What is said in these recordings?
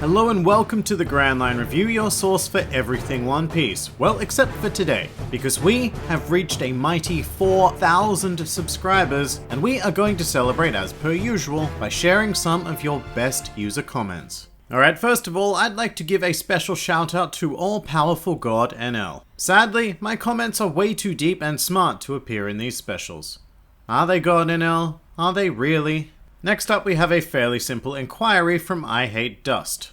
Hello and welcome to the Grand Line Review, your source for everything One Piece. Well, except for today, because we have reached a mighty 4,000 subscribers, and we are going to celebrate as per usual by sharing some of your best user comments. Alright, first of all, I'd like to give a special shout out to all-powerful God NL. Sadly, my comments are way too deep and smart to appear in these specials. Are they, God NL? Are they really? Next up we have a fairly simple inquiry from I Hate Dust.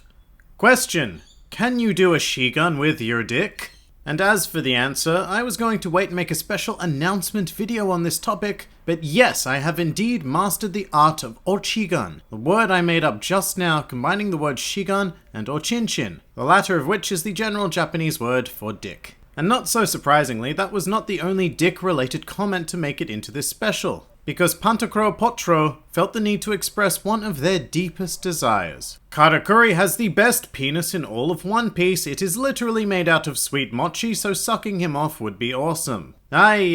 Question: can you do a Shigun with your dick? And as for the answer, I was going to wait and make a special announcement video on this topic, but yes, I have indeed mastered the art of Ochigun, the word I made up just now combining the word Shigun and Ochinchin, the latter of which is the general Japanese word for dick. And not so surprisingly, that was not the only dick-related comment to make it into this special, because Pantocro Potro felt the need to express one of their deepest desires. Karakuri has the best penis in all of One Piece. It is literally made out of sweet mochi, so sucking him off would be awesome. Yeah,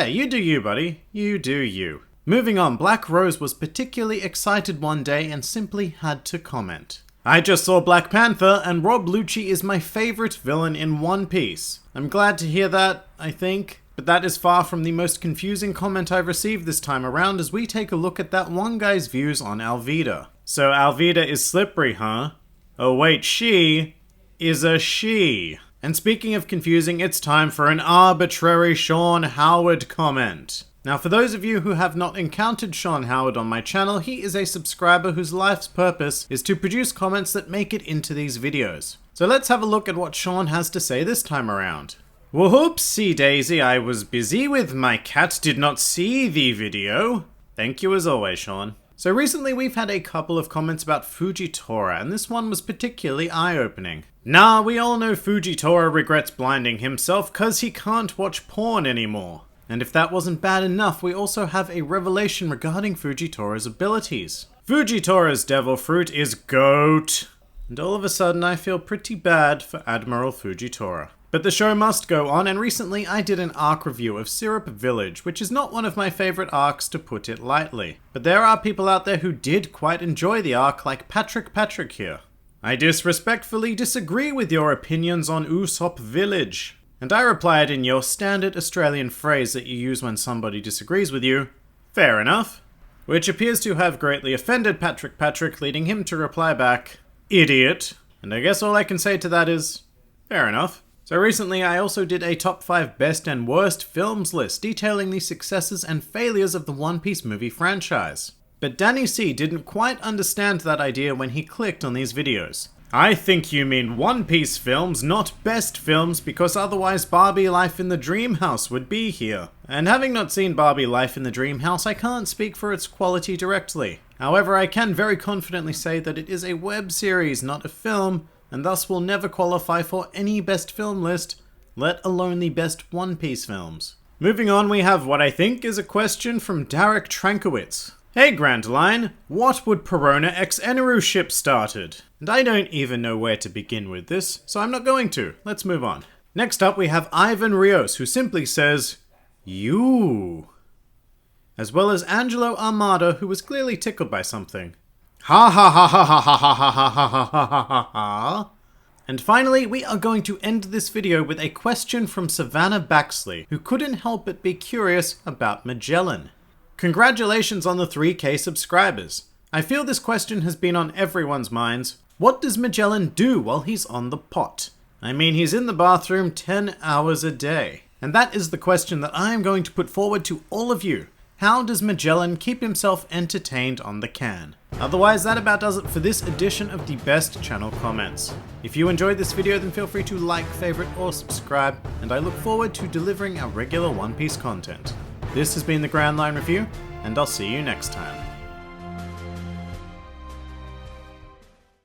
you do you, buddy. You do you. Moving on, Black Rose was particularly excited one day and simply had to comment. I just saw Black Panther, and Rob Lucci is my favorite villain in One Piece. I'm glad to hear that, I think. But that is far from the most confusing comment I've received this time around as we take a look at that one guy's views on Alvida. So Alvida is slippery, huh? Oh wait, she is a she. And speaking of confusing, it's time for an arbitrary Sean Howard comment. Now for those of you who have not encountered Sean Howard on my channel, he is a subscriber whose life's purpose is to produce comments that make it into these videos. So let's have a look at what Sean has to say this time around. Whoopsie daisy, I was busy with my cat, did not see the video. Thank you as always, Sean. So recently we've had a couple of comments about Fujitora, and this one was particularly eye-opening. Nah, we all know Fujitora regrets blinding himself cause he can't watch porn anymore. And if that wasn't bad enough, we also have a revelation regarding Fujitora's abilities. Fujitora's devil fruit is GOAT. And all of a sudden I feel pretty bad for Admiral Fujitora. But the show must go on, and recently I did an arc review of Syrup Village, which is not one of my favorite arcs, to put it lightly. But there are people out there who did quite enjoy the arc, like Patrick here. I disrespectfully disagree with your opinions on Usopp Village. And I replied in your standard Australian phrase that you use when somebody disagrees with you, fair enough. Which appears to have greatly offended Patrick, leading him to reply back, idiot. And I guess all I can say to that is, fair enough. So recently I also did a top 5 best and worst films list detailing the successes and failures of the One Piece movie franchise. But Danny C didn't quite understand that idea when he clicked on these videos. I think you mean One Piece films, not best films, because otherwise Barbie Life in the Dream House would be here. And having not seen Barbie Life in the Dream House, I can't speak for its quality directly. However, I can very confidently say that it is a web series, not a film, and thus will never qualify for any best film list, let alone the best One Piece films. Moving on, we have what I think is a question from Derek Trankowitz. Hey Grand Line, what would Perona X Eneru ship started? And I don't even know where to begin with this, so I'm not going to. Let's move on. Next up we have Ivan Rios, who simply says, you. As well as Angelo Armada, who was clearly tickled by something. Ha ha ha ha ha ha ha ha ha ha ha ha ha ha. And finally, we are going to end this video with a question from Savannah Baxley, who couldn't help but be curious about Magellan. Congratulations on the 3K subscribers. I feel this question has been on everyone's minds. What does Magellan do while he's on the pot? I mean, he's in the bathroom 10 hours a day. And that is the question that I am going to put forward to all of you. How does Magellan keep himself entertained on the can? Otherwise, that about does it for this edition of the Best Channel Comments. If you enjoyed this video, then feel free to like, favorite, or subscribe, and I look forward to delivering our regular One Piece content. This has been the Grand Line Review, and I'll see you next time.